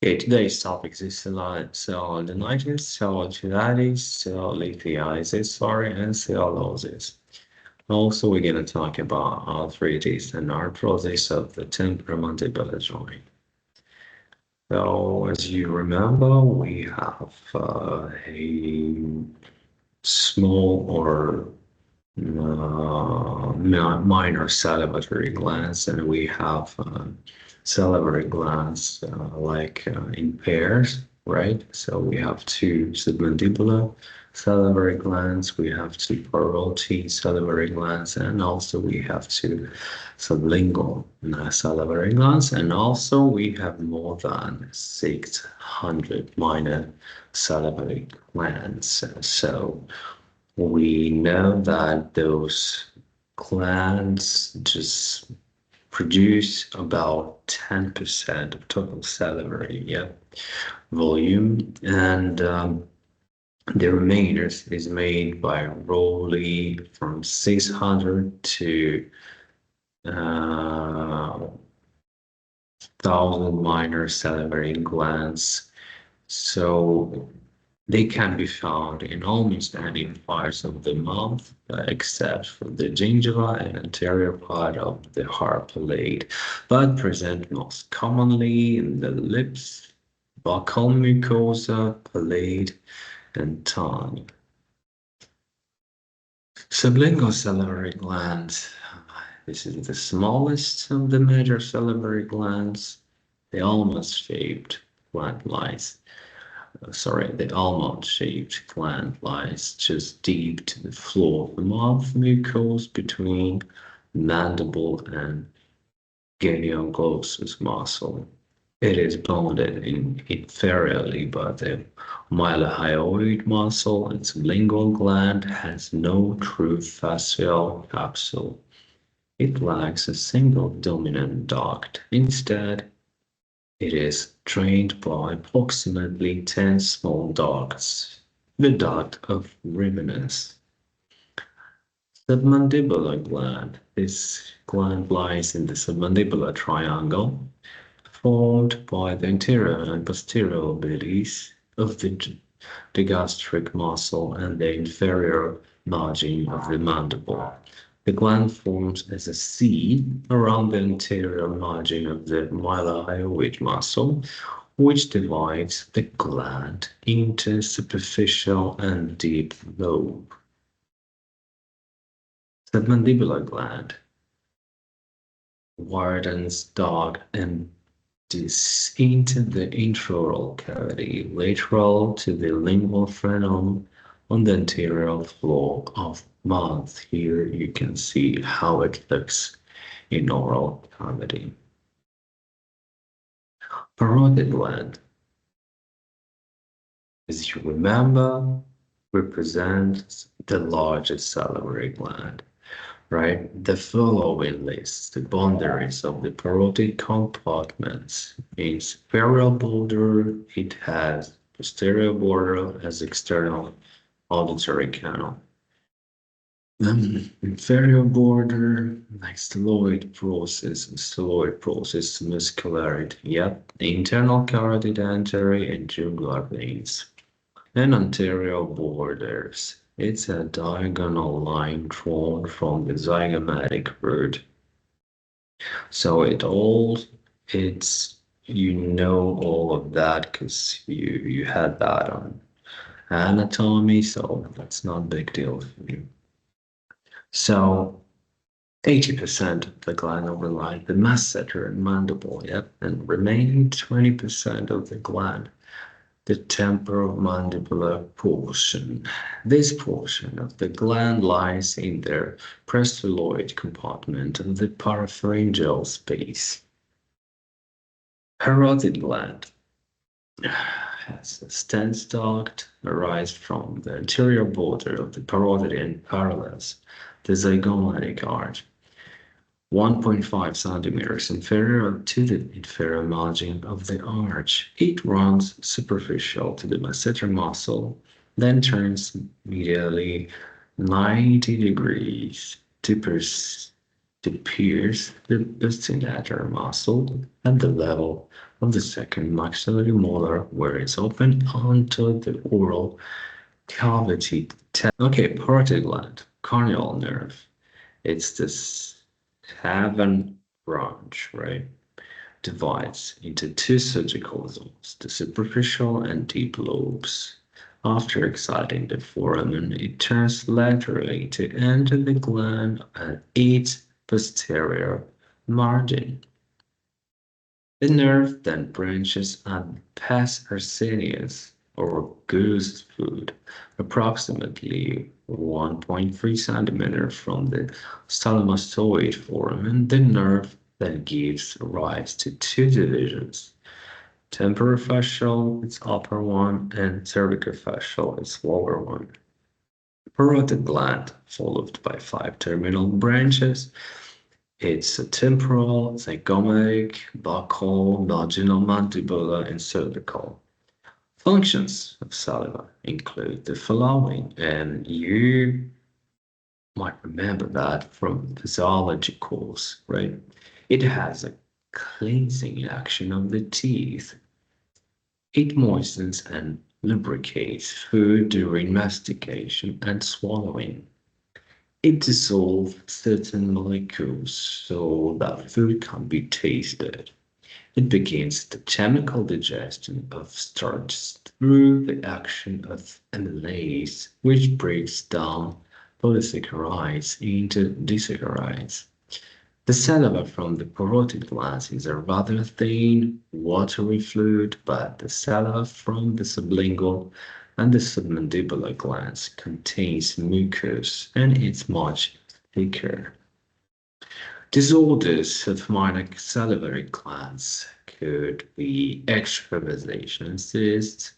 Okay, today's topic is Sialadenitis, Sialolithiasis, Sialolithiasis, and Sialosis. Also, we're going to talk about arthritis and arthrosis of the temporomandibular joint. So, as you remember, we have a small or minor salivary glands, and we have salivary glands in pairs, right? So we have two submandibular salivary glands, we have two parotid salivary glands, and also we have two sublingual salivary glands, and also we have more than 600 minor salivary glands. So we know that those glands just produce about 10% of total salivary volume, and the remainder is made by roughly from 600 to 1,000 minor salivary glands. So they can be found in almost any parts of the mouth, except for the gingiva and anterior part of the hard palate, but present most commonly in the lips, buccal mucosa, palate, and tongue. Sublingual salivary glands. This is the smallest of the major salivary glands. The almond-shaped gland lies the almond-shaped gland lies just deep to the floor of the mouth mucosa between mandible and genioglossus muscle. It is bounded inferiorly by the mylohyoid muscle, and sublingual gland has no true facial capsule. It lacks a single dominant duct. Instead, it is drained by approximately 10 small ducts. The duct of Rivenus. Submandibular gland. This gland lies in the submandibular triangle, formed by the anterior and posterior obliques of the gastric muscle and the inferior margin of the mandible. The gland forms as a C around the anterior margin of the mylohyoid muscle, which divides the gland into superficial and deep lobe. Submandibular gland widens dark and into the intraoral cavity, lateral to the lingual frenum on the anterior floor of mouth. Here you can see how it looks in oral cavity. Parotid gland, as you remember, represents the largest salivary gland, right? The following lists the boundaries of the parotid compartments. In superior border, it has posterior border as external auditory canal. Inferior border, like styloid process, muscularity. Yep, the internal carotid artery and jugular veins. And anterior borders. It's a diagonal line drawn from the zygomatic root. So you know all of that because you had that on anatomy, so that's not a big deal for you. So 80% of the gland overlies the masseter and mandible, yep, and remaining 20% of the gland, the temporomandibular portion. This portion of the gland lies in the prestyloid compartment of the parapharyngeal space. Parotid gland has a stance duct arise from the anterior border of the parotid and parallels the zygomatic arch, 1.5 centimeters inferior to the inferior margin of the arch. It runs superficial to the masseter muscle, then turns medially 90 degrees to pierce the postinator muscle at the level of the second maxillary molar, where it's open onto the oral cavity. Okay, parotid gland, corneal nerve. It's the seven branch, right? Divides into two surgical zones, the superficial and deep lobes. After exciting the foramen, it turns laterally to enter the gland at its posterior margin. The nerve then branches and past arsenius or goose food, approximately 1.3 centimeters from the stylomastoid foramen. The nerve then gives rise to two divisions: temporofacial, its upper one, and cervicofacial, its lower one. Parotid gland, followed by five terminal branches. It's a temporal, zygomatic, buccal, vaginal, mandibular, and cervical. Functions of saliva include the following, and you might remember that from physiology course, right? It has a cleansing action of the teeth. It moistens and lubricates food during mastication and swallowing. It dissolves certain molecules so that food can be tasted. It begins the chemical digestion of starch through the action of amylase, which breaks down polysaccharides into disaccharides. The saliva from the parotid glands is a rather thin, watery fluid, but the saliva from the sublingual and the submandibular glands contains mucus and is much thicker. Disorders of minor salivary glands could be extravasation cysts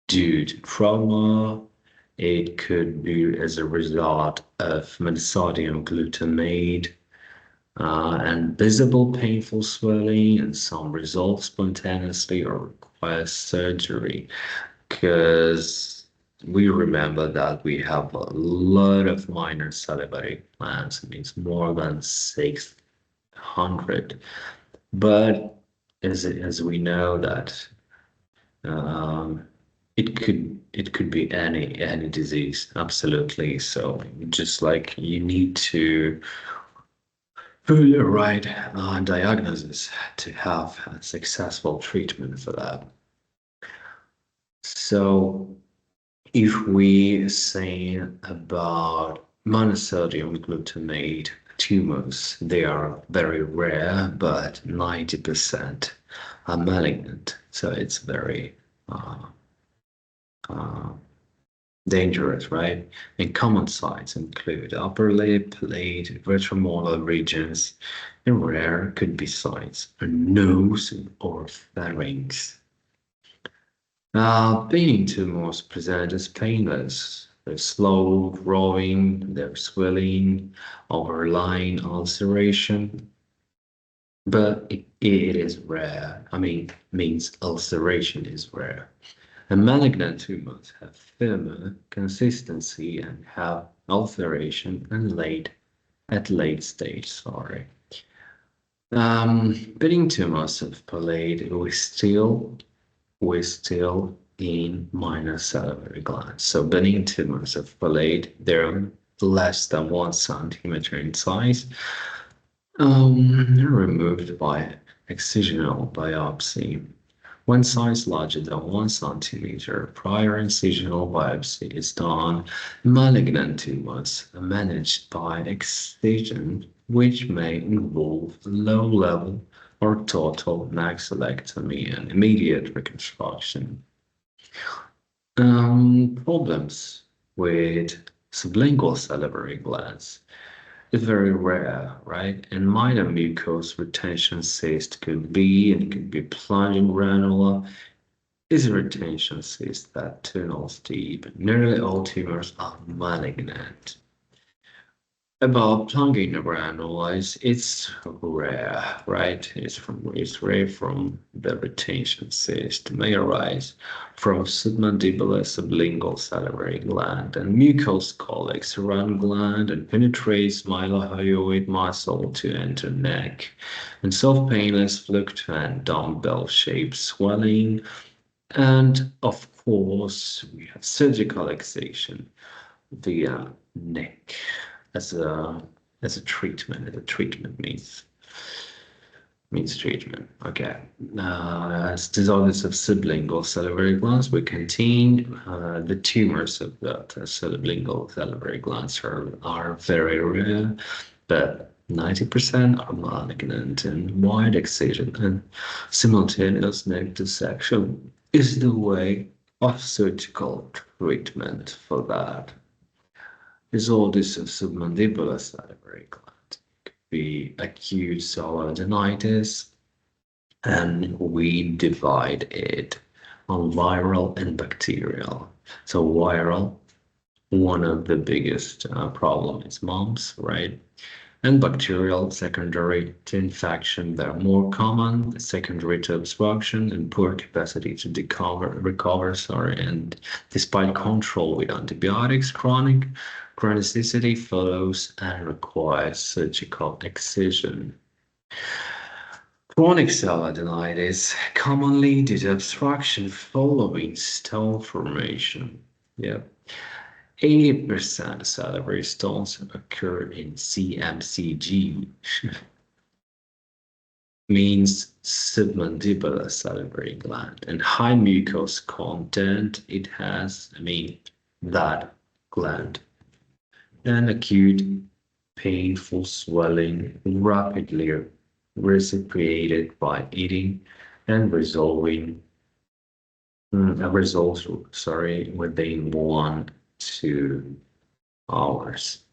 due to trauma. It could be as a result of monosodium glutamate and visible painful swelling, and some resolve spontaneously or require surgery. Because we remember that we have a lot of minor salivary glands, it means more than 600. But as we know that um, it could be any disease, absolutely. So just like you need to put the right diagnosis to have a successful treatment for that. So if we say about monosodium glutamate tumors, they are very rare, but 90% are malignant. So it's very uh, uh, dangerous, right? And common sites include upper lip, late, retromolar regions, and rare could be sites, a nose or pharynx. Painting tumors present as painless. They're slow growing, they're swelling, overlying ulceration, but it is rare. I mean, means ulceration is rare. And malignant tumors have firmer consistency and have ulceration and late stage, sorry. Benign tumors of palate, we still in minor salivary glands. So benign tumors of palate, they're less than 1 centimeter in size, removed by excisional biopsy. When size larger than 1 centimeter, prior incisional biopsy is done. Malignant tumors are managed by excision, which may involve low-level or total maxillectomy and immediate reconstruction. Problems with sublingual salivary glands is very rare, right? And minor mucose retention cyst could be, and it could be plunging granula, is a retention cyst that tunnels deep. Nearly all tumors are malignant. About plunging granules, it's rare, right? It's rare from the retention cyst. May arise from submandibular sublingual salivary gland and mucous colics around gland and penetrates mylohyoid muscle to enter neck. And soft painless fluctuant dumbbell-shaped swelling. And of course, we have surgical excision via neck as a as a treatment. As a treatment means treatment. Okay. As disorders of sublingual salivary glands, we contain the tumors of the sublingual salivary glands are very rare, but 90% are malignant, and wide excision and simultaneous neck dissection is the way of surgical treatment for that. Disorders of submandibular salivary gland could be acute sialadenitis, and we divide it on viral and bacterial. So viral, one of the biggest problem is mumps, right? And bacterial, secondary to infection, they're more common, secondary to obstruction and poor capacity to recover, and despite control with antibiotics, chronicity follows and requires surgical excision. Chronic sialadenitis commonly due to obstruction following stone formation. Yep. 80% salivary stones occur in CMCG, means submandibular salivary gland, and high mucous content it has, that gland. And acute painful swelling rapidly reciprocated by eating and resolves within 1 to 2 hours.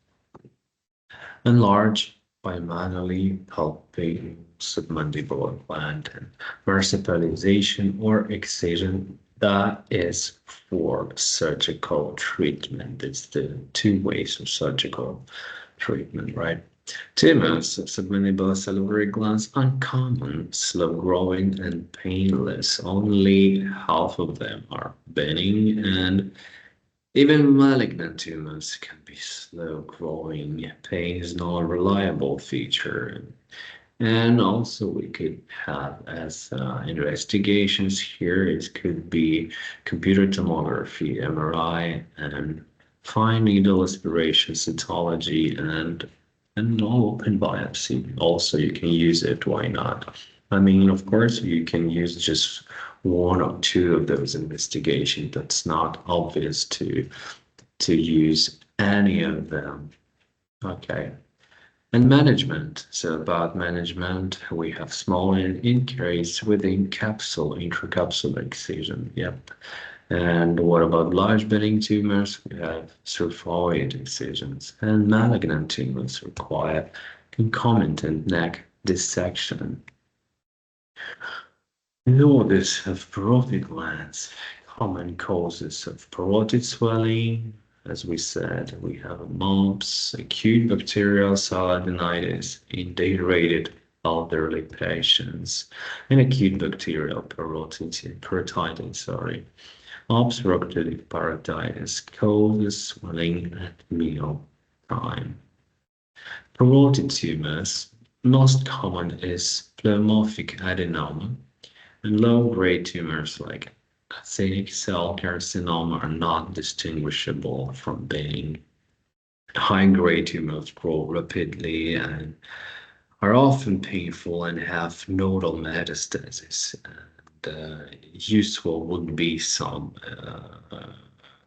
Enlarge by manually palpating submandibular gland and marsupialization or excision. That is for surgical treatment. It's the two ways of surgical treatment, right? Tumors of submandibular salivary glands uncommon, slow-growing, and painless. Only half of them are benign, and even malignant tumors can be slow-growing. Pain is not a reliable feature. And also we could have as investigations here, it could be computer tomography, MRI, and fine needle aspiration cytology, and an open biopsy. Also, you can use it, why not? Of course, you can use just one or two of those investigations. That's not obvious to use any of them. Okay. And management. So about management, we have small increase within capsule, intracapsular excision. Yep. And what about large benign tumors? We have xiphoid excisions, and malignant tumors require concomitant neck dissection. Notice of parotid glands, common causes of parotid swelling. As we said, we have mumps, acute bacterial sialadenitis in dehydrated elderly patients, and acute bacterial parotiditis, obstructive parotiditis causes swelling at meal time. Parotid tumors, most common is pleomorphic adenoma, and low-grade tumors like actinic cell carcinoma are not distinguishable from being high-grade tumors grow rapidly and are often painful and have nodal metastasis. And useful would be some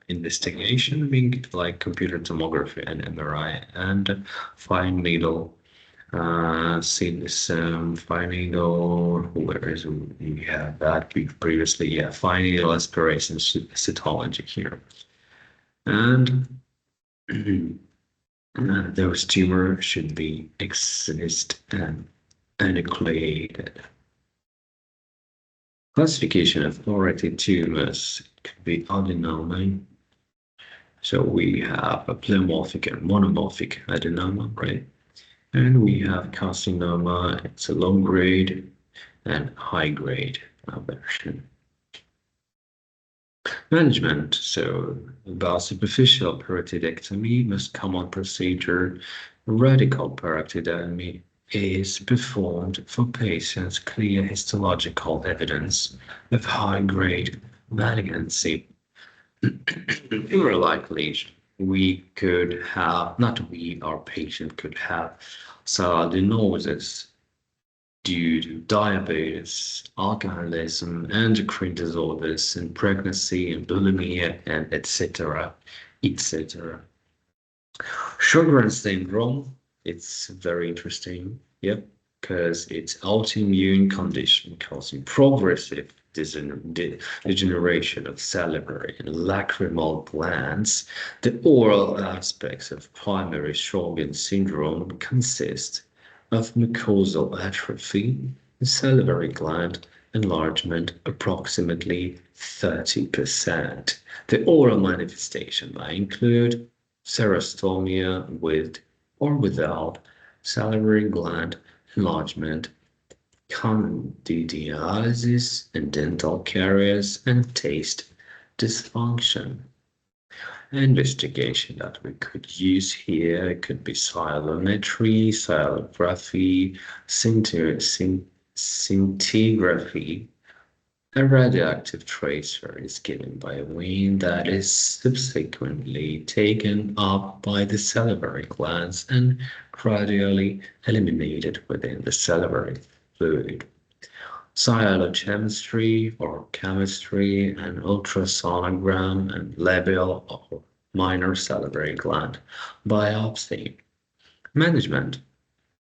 investigation, like computer tomography and MRI, and fine needle. See this fine needle, where is we have that previously? Yeah, fine needle aspiration cytology here. And those tumors should be excised and enucleated. Classification of parotid tumors could be adenoma, So we have a pleomorphic and monomorphic adenoma, right? And we have carcinoma. It's a low grade and high grade version. Management. So about superficial paroidectomy, most common procedure. Radical paroidectomy is performed for patients clear histological evidence of high-grade malignancy. More likely, we could have, not we, our patient could have sialadenosis due to diabetes, alcoholism, endocrine disorders, and pregnancy, and bulimia, and etc., etc. Sjogren's syndrome, it's very interesting, yep, because it's autoimmune condition causing progressive degeneration of salivary and lacrimal glands. The oral aspects of primary Sjogren's syndrome consist of mucosal atrophy, salivary gland enlargement approximately 30%. The oral manifestation may include xerostomia with or without salivary gland enlargement, candidiasis and dental caries, and taste dysfunction. Investigation that we could use here could be sialometry, sialography, scintigraphy. A radioactive tracer is given by a vein that is subsequently taken up by the salivary glands and gradually eliminated within the salivary fluid. Sialochemistry or chemistry, and ultrasonogram and labial or minor salivary gland biopsy. Management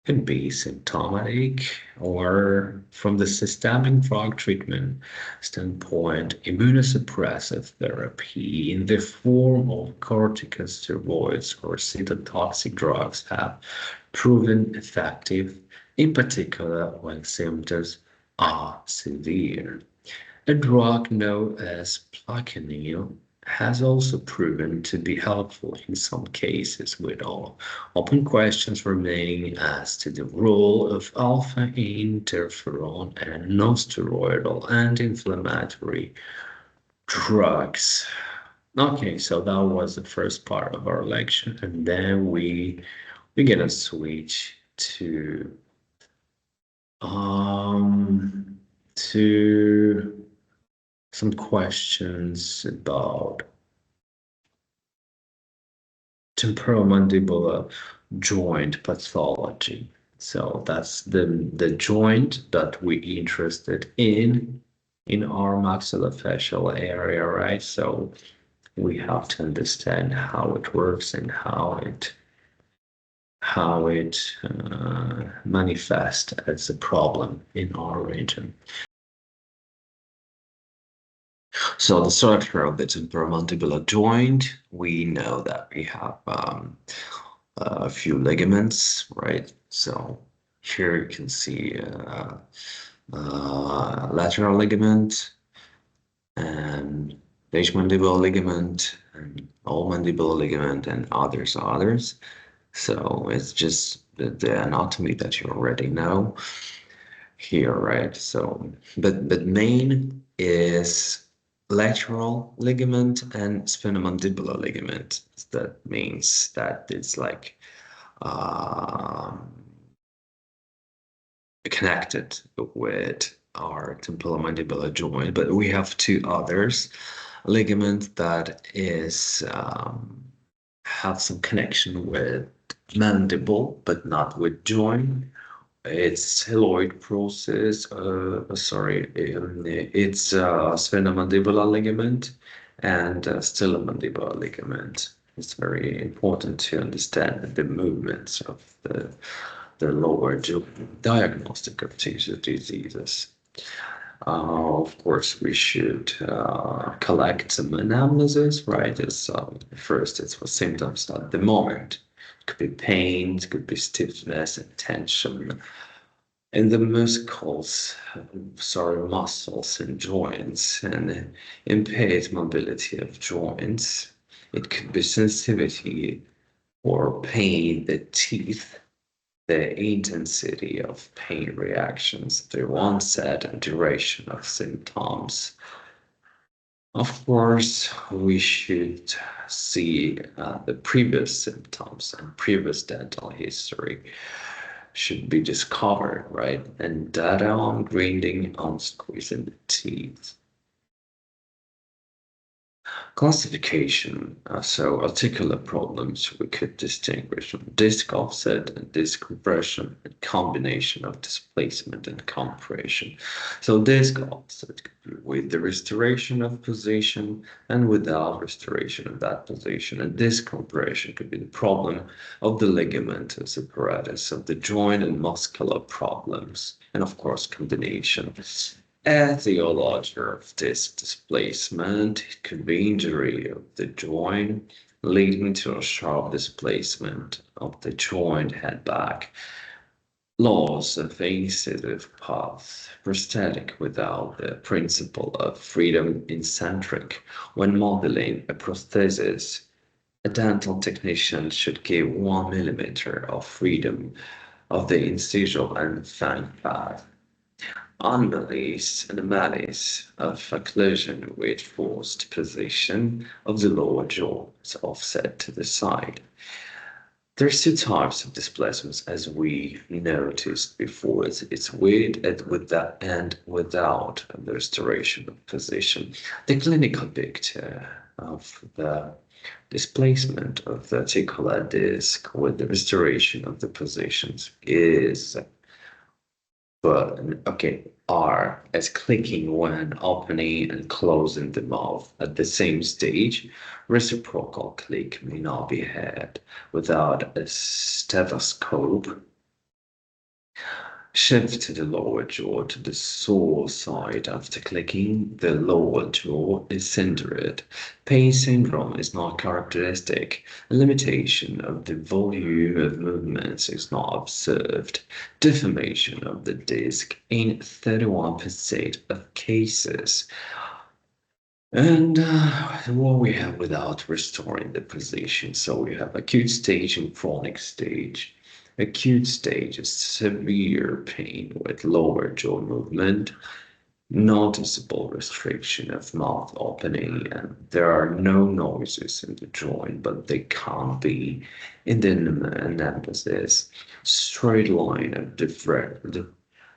can be symptomatic, or from the systemic drug treatment standpoint, immunosuppressive therapy in the form of corticosteroids or cytotoxic drugs have proven effective, in particular when symptoms are severe. A drug known as plaquenil has also proven to be helpful in some cases, with all open questions remaining as to the role of alpha interferon and non-steroidal anti-inflammatory drugs. Okay, so that was the first part of our lecture, and then we're gonna switch to some questions about temporomandibular joint pathology. So that's the joint that we're interested in our maxillo-facial area, right? So we have to understand how it works and how it manifests as a problem in our region. So the structure of the temporomandibular joint, we know that we have a few ligaments, right? So here you can see lateral ligament and base-mandibular ligament and all-mandibular ligament and others. So it's just the anatomy that you already know here, right? So, but main is lateral ligament and sphenomandibular ligament. That means that it's like connected with our temporomandibular joint, but we have two others ligament that is have some connection with mandible, but not with joint. It's hyaloid process. It's sphenomandibular ligament and stylomandibular ligament. It's very important to understand the movements of the lower jaw. Diagnostic of tissue diseases. Of course, we should collect some anamnesis, right? First, it's for symptoms at the moment. It could be pain, it could be stiffness and tension in the muscles, muscles and joints, and impaired mobility of joints. It could be sensitivity or pain, the teeth, the intensity of pain reactions, the onset and duration of symptoms. Of course, we should see the previous symptoms and previous dental history should be discovered, right? And data on grinding, on squeezing the teeth. Classification. So articular problems we could distinguish from disc offset and disc compression and combination of displacement and compression. So disc offset could be with the restoration of position and without restoration of that position. And disc compression could be the problem of the ligamentous apparatus of the joint and muscular problems. And of course, combination. Etiology of disc displacement. It could be injury of the joint leading to a sharp displacement of the joint head back. Loss of incisif path. Prosthetic without the principle of freedom eccentric. When modeling a prosthesis, a dental technician should give 1 millimeter of freedom of the incisional and fang path. Anomalies of occlusion with forced position of the lower jaw is offset to the side. There's two types of displacements as we noticed before. It's with and without the restoration of position. The clinical picture of the displacement of the articular disc with the restoration of the positions is R as clicking when opening and closing the mouth at the same stage. Reciprocal click may not be had without a stethoscope. Shift the lower jaw to the sore side after clicking. The lower jaw is centered. Pain syndrome is not characteristic. A limitation of the volume of movements is not observed. Deformation of the disc in 31% of cases. And what we have without restoring the position. So we have acute stage and chronic stage. Acute stage is severe pain with lower jaw movement, noticeable restriction of mouth opening, and there are no noises in the joint, but they can be in the anamnesis. Straight line of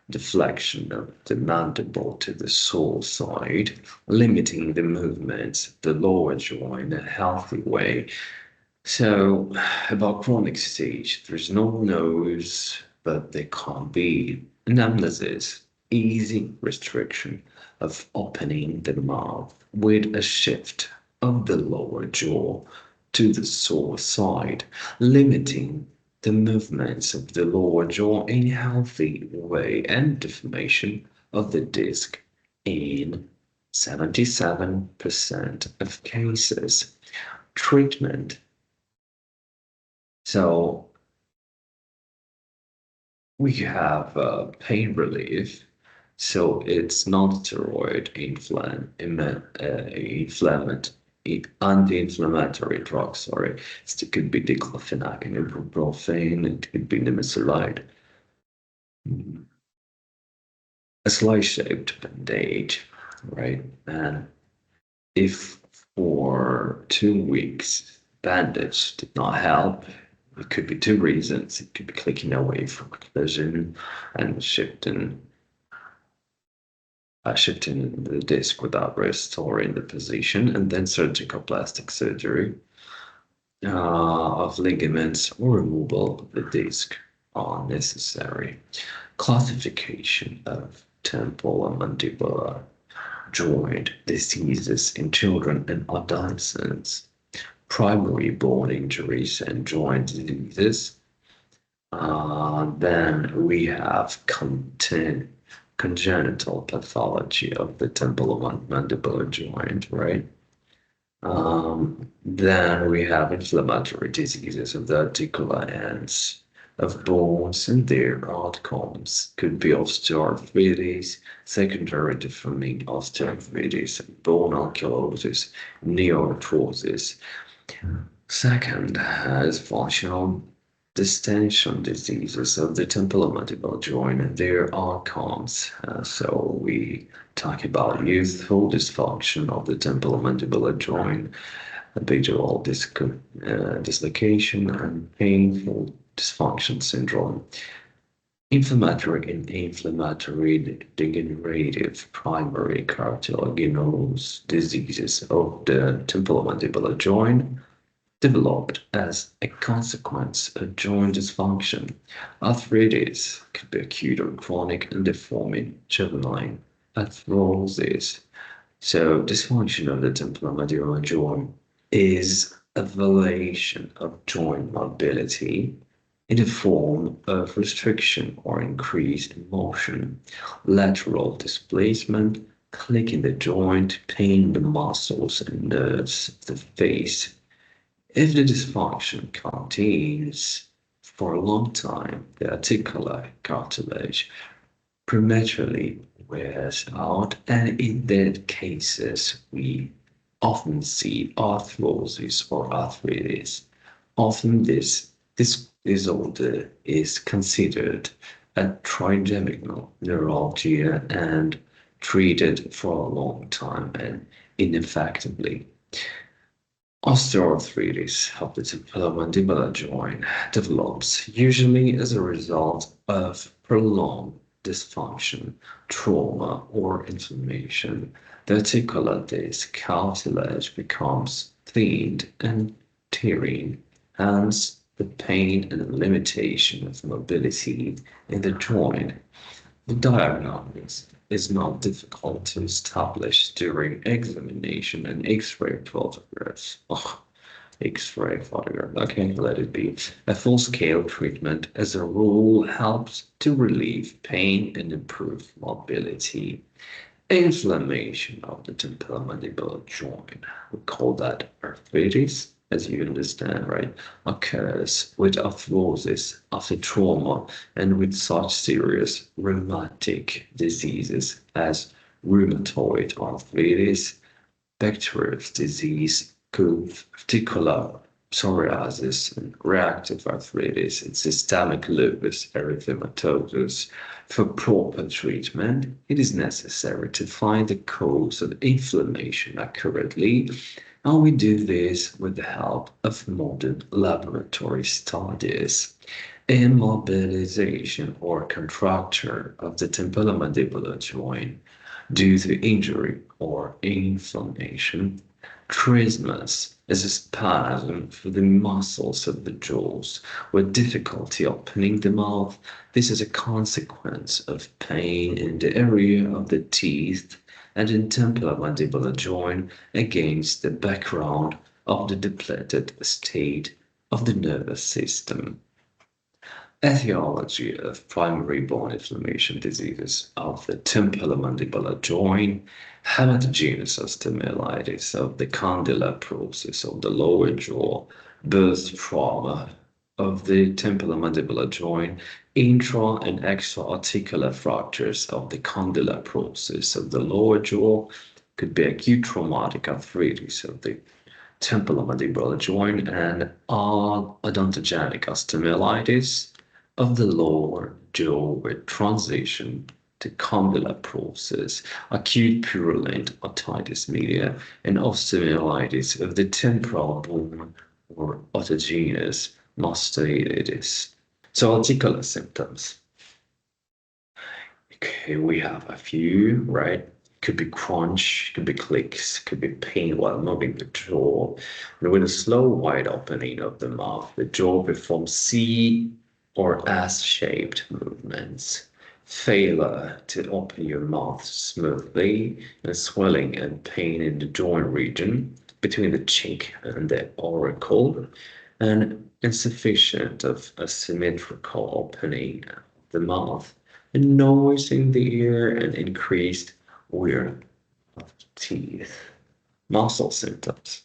deflection of the mandible to the sole side, limiting the movements of the lower jaw in a healthy way. So, about chronic stage, there's no nose, but there can be anamnesis, easy restriction of opening the mouth with a shift of the lower jaw to the sore side, limiting the movements of the lower jaw in a healthy way, and deformation of the disc in 77% of cases. Treatment. So we have pain relief. So it's non-steroid anti-inflammatory drugs. Sorry, it could be diclofenac, ibuprofen, it could be nimesulide. A slice-shaped bandage, right? And if for 2 weeks bandage did not help, it could be two reasons. It could be clicking away from collision and shifting the disc without restoring the position, and then surgical plastic surgery of ligaments or removal of the disc are necessary. Classification of temporomandibular joint diseases in children and adolescents. Primary bone injuries and joint diseases. Then we have congenital pathology of the temporomandibular joint, right? Then we have inflammatory diseases of the articular ends of bones, and their outcomes could be osteoarthritis, secondary deforming osteoarthritis, bone ankylosis, neoarthrosis. Second has functional distension diseases of the temporomandibular joint and their outcomes. So we talk about youthful dysfunction of the temporomandibular joint, habitual dislocation, and painful dysfunction syndrome. Inflammatory and inflammatory degenerative primary cartilaginous diseases of the temporomandibular joint developed as a consequence of joint dysfunction. Arthritis could be acute or chronic and deforming juvenile arthrosis. So, dysfunction of the temporomandibular joint is a violation of joint mobility in the form of restriction or increased motion, lateral displacement, clicking the joint, pain in the muscles and nerves of the face. If the dysfunction continues for a long time, the articular cartilage prematurely wears out, and in that cases, we often see arthrosis or arthritis. Often this disorder is considered a trigeminal neuralgia and treated for a long time and ineffectively. Osteoarthritis of the temporomandibular joint develops usually as a result of prolonged dysfunction, trauma, or inflammation. The articular disc cartilage becomes thinned and tearing, hence the pain and limitation of mobility in the joint. The diagnosis is not difficult to establish during examination and X-ray photographs. Oh, X-ray photograph. Okay, let it be. A full-scale treatment, as a rule, helps to relieve pain and improve mobility. Inflammation of the temporomandibular joint, we call that arthritis, as you understand, right, occurs with arthrosis after trauma and with such serious rheumatic diseases as rheumatoid arthritis, Bacterial disease, particular psoriasis, and reactive arthritis, and systemic lupus erythematosus. For proper treatment, it is necessary to find the cause of inflammation accurately, and we do this with the help of modern laboratory studies. Immobilization or contracture of the temporomandibular joint due to injury or inflammation. Trismus is a spasm for the muscles of the jaws with difficulty opening the mouth. This is a consequence of pain in the area of the teeth and in temporomandibular joint against the background of the depleted state of the nervous system. Etiology of primary bone inflammation diseases of the temporomandibular joint, hematogenous osteomyelitis of the condylar process of the lower jaw, birth trauma of the temporomandibular joint, intra and extra-articular fractures of the condylar process of the lower jaw, could be acute traumatic arthritis of the temporomandibular joint, and odontogenic osteomyelitis of the lower jaw with transition to condylar process, acute purulent otitis media, and osteomyelitis of the temporal bone or autogenous mastoiditis. So articular symptoms. Okay, we have a few, right? Could be crunch, could be clicks, could be pain while moving the jaw. And with a slow wide opening of the mouth, the jaw performs C or S-shaped movements. Failure to open your mouth smoothly, and swelling and pain in the joint region between the cheek and the auricle, and insufficient of a symmetrical opening of the mouth, and noise in the ear, and increased wear of the teeth. Muscle symptoms.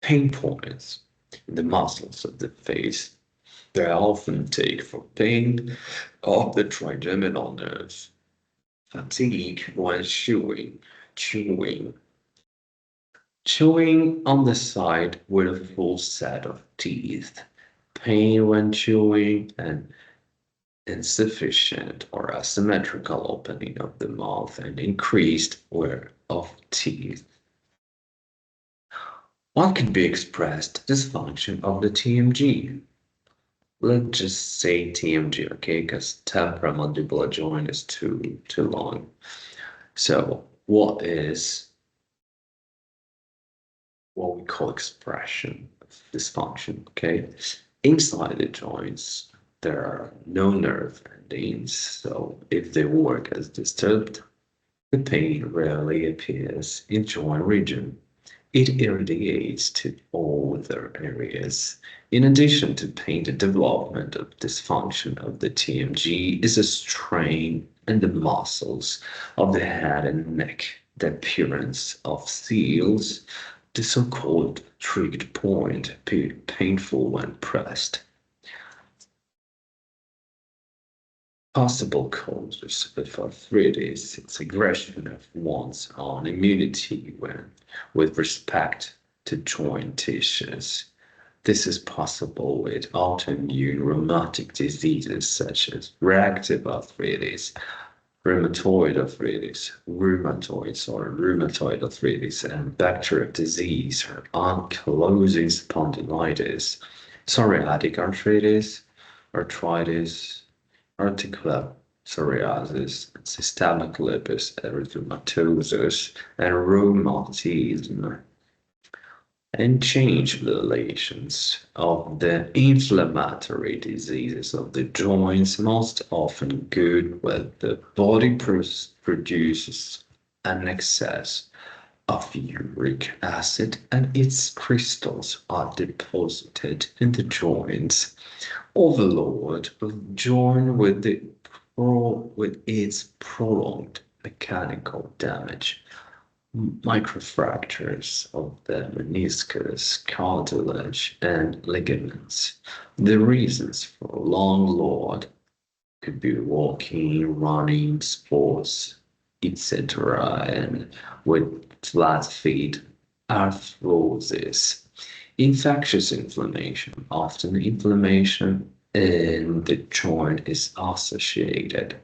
Pain points in the muscles of the face. They often take for pain of the trigeminal nerves. Fatigue when chewing, Chewing on the side with a full set of teeth, pain when chewing, and insufficient or asymmetrical opening of the mouth and increased wear of teeth. What can be expressed dysfunction of the TMG? Let's just say TMG, okay, because temporomandibular joint is too long. So what is what we call expression of dysfunction, okay? Inside the joints, there are no nerve endings, so if they work as disturbed, the pain rarely appears in joint region. It irradiates to all other areas. In addition to pain, the development of dysfunction of the TMG is a strain in the muscles of the head and neck, the appearance of seals, the so-called trigger point, painful when pressed. Possible causes of arthritis, its aggression of one's own immunity with respect to joint tissues. This is possible with autoimmune rheumatic diseases such as reactive arthritis, rheumatoid arthritis, and bacterial disease or ankylosing spondylitis, psoriatic arthritis, articular psoriasis, systemic lupus erythematosus, and rheumatism, and change the relations of the inflammatory diseases of the joints, most often good when the body produces an excess of uric acid and its crystals are deposited in the joints. Overload of joint with its prolonged mechanical damage, microfractures of the meniscus, cartilage, and ligaments. The reasons for long load could be walking, running, sports, etc., and with flat feet, arthrosis. Infectious inflammation. Often inflammation in the joint is associated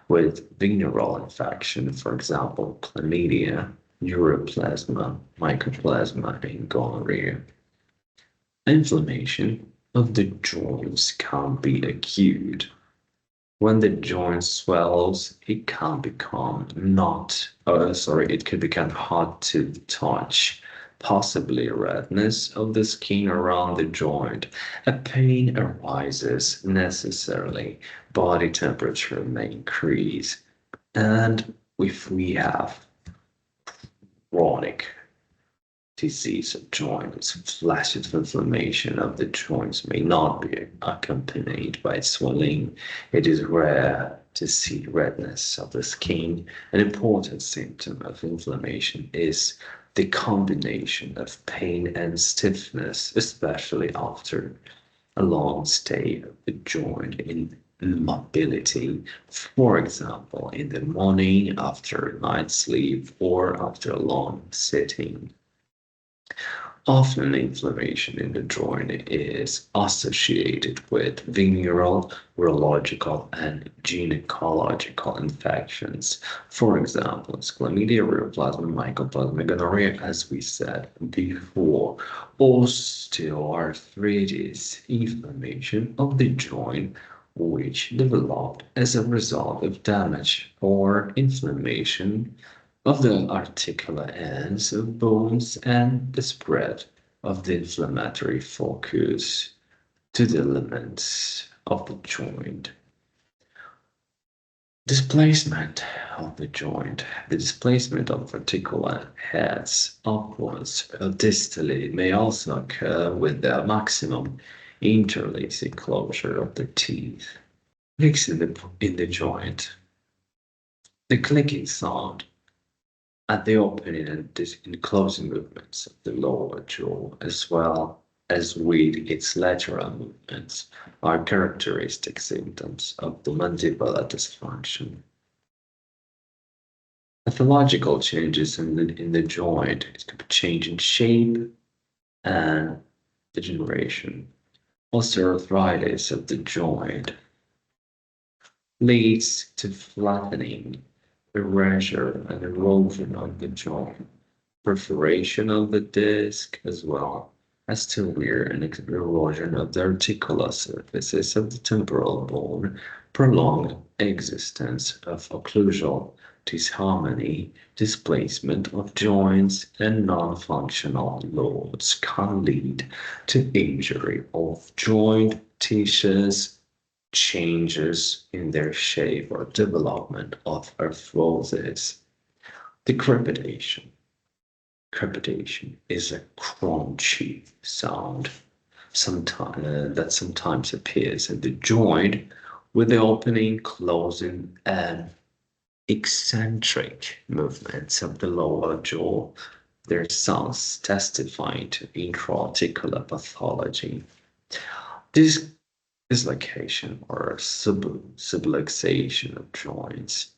with venereal infection, for example, chlamydia, uroplasma, mycoplasma, and gonorrhea. Inflammation of the joints can be acute. When the joint swells, it can become it can become hard to touch, possibly redness of the skin around the joint. A pain arises necessarily, body temperature may increase, and if we have chronic disease of joints, flashes of inflammation of the joints may not be accompanied by swelling. It is rare to see redness of the skin. An important symptom of inflammation is the combination of pain and stiffness, especially after a long stay of the joint in mobility, for example, in the morning after a night's sleep or after a long sitting. Often inflammation in the joint is associated with venereal, urological, and gynecological infections. For example, chlamydia, uroplasma, mycoplasma, gonorrhea, as we said before. Osteoarthritis, inflammation of the joint, which developed as a result of damage or inflammation of the articular ends of bones and the spread of the inflammatory focus to the elements of the joint. Displacement of the joint. The displacement of articular heads upwards or distally may also occur with the maximum interlacing closure of the teeth. Clicks in the joint. The clicking sound at the opening and closing movements of the lower jaw, as well as with its lateral movements, are characteristic symptoms of the mandibular dysfunction. Pathological changes in the joint. It could be change in shape and degeneration. Osteoarthritis of the joint leads to flattening, erasure, and erosion of the joint, perforation of the disc, as well as severe and erosion of the articular surfaces of the temporal bone, prolonged existence of occlusal disharmony, displacement of joints, and non-functional loads can lead to injury of joint tissues, changes in their shape or development of arthrosis. The crepitation. Crepitation is a crunchy sound that sometimes appears in the joint with the opening, closing, and eccentric movements of the lower jaw. Their sounds testifying to intra-articular pathology. This dislocation or subluxation of joints.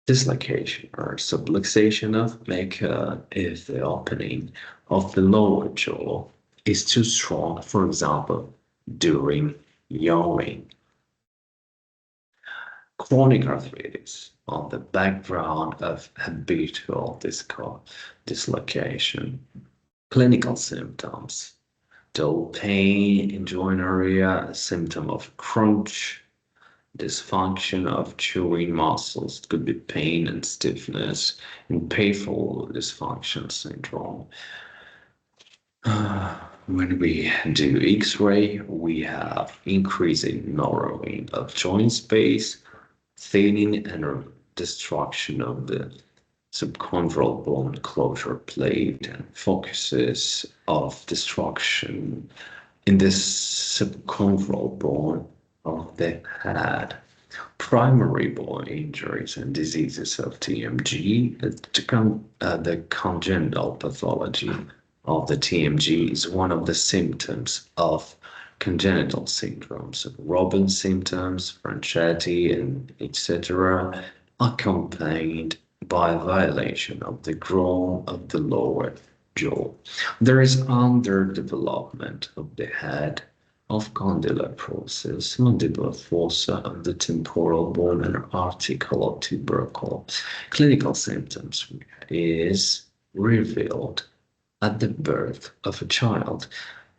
Dislocation or subluxation of occur if the opening of the lower jaw is too strong, for example, during yawning. Chronic arthritis on the background of habitual dislocation. Clinical symptoms. Dull pain in joint area, a symptom of crunch, dysfunction of chewing muscles. It could be pain and stiffness, and painful dysfunction syndrome. When we do X-ray, we have increasing narrowing of joint space, thinning and destruction of the subchondral bone closure plate, and focuses of destruction in the subchondral bone of the head. Primary bone injuries and diseases of TMG, the congenital pathology of the TMG is one of the symptoms of congenital syndromes, Robin symptoms, Franchetti, and etc., accompanied by violation of the groin of the lower jaw. There is underdevelopment of the head, of condylar process, mandibular fossa of the temporal bone, and articular tubercle. Clinical symptoms is revealed at the birth of a child,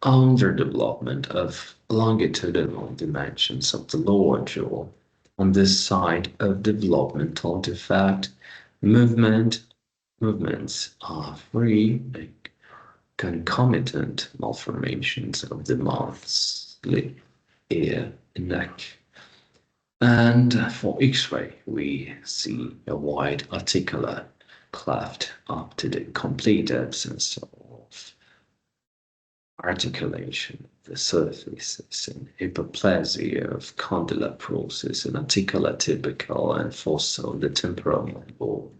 underdevelopment of longitudinal dimensions of the lower jaw on this side of developmental defect, movements are free, concomitant malformations of the mouth, lip, ear, and neck. And for X-ray, we see a wide articular cleft up to the complete absence of articulation of the surfaces and hypoplasia of condylar process and articular typical and fossa of the temporal bone.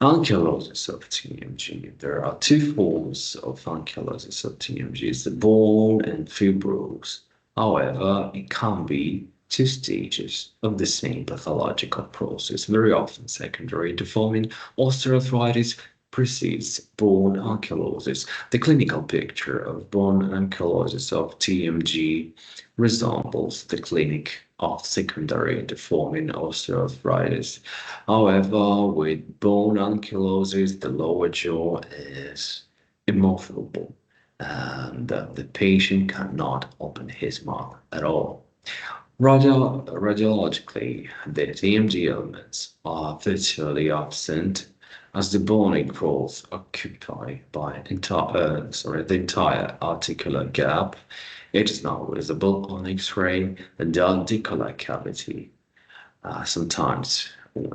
Ankylosis of TMG. There are two forms of ankylosis of TMG, it's the bone and fibrous. However, it can be two stages of the same pathological process, very often secondary. Deforming osteoarthritis precedes bone ankylosis. The clinical picture of bone ankylosis of TMG resembles the clinic of secondary deforming osteoarthritis. However, with bone ankylosis, the lower jaw is immovable and the patient cannot open his mouth at all. Radiologically, the TMG elements are virtually absent as the bony growth occupy the entire articular gap. It is not visible on X-ray, and the articular cavity, sometimes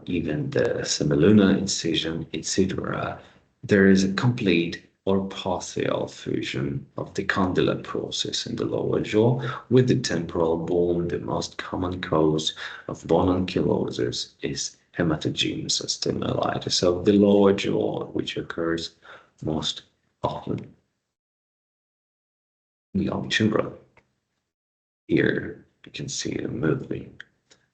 even the semilunar incision, etc. There is a complete or partial fusion of the condylar process in the lower jaw with the temporal bone. The most common cause of bone ankylosis is hematogenous osteomyelitis of the lower jaw, which occurs most often in young children. Here you can see it moving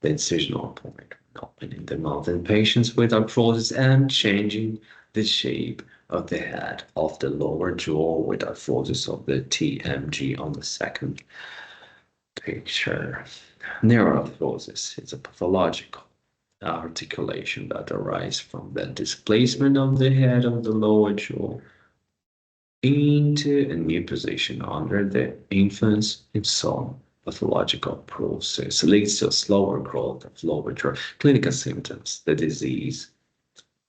the incisional point. opening the mouth in patients with arthrosis and changing the shape of the head of the lower jaw with arthrosis of the TMG on the second picture. Neuroarthrosis is a pathological articulation that arises from the displacement of the head of the lower jaw into a new position under the infant's in some pathological process leads to a slower growth of lower jaw. Clinical symptoms. The disease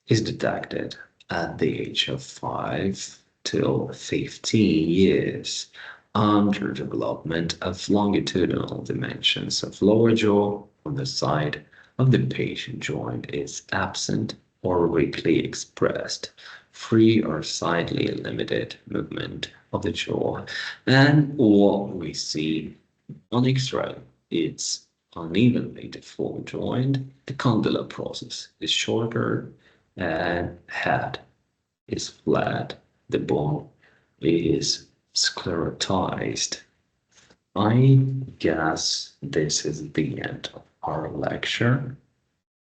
is detected at the age of 5 till 15 years. Underdevelopment of longitudinal dimensions of lower jaw on the side of the patient joint is absent or weakly expressed. Free or slightly limited movement of the jaw. And what we see on X-ray, it's unevenly deformed joint. The condylar process is shorter and head is flat. The bone is sclerotized. I guess this is the end of our lecture.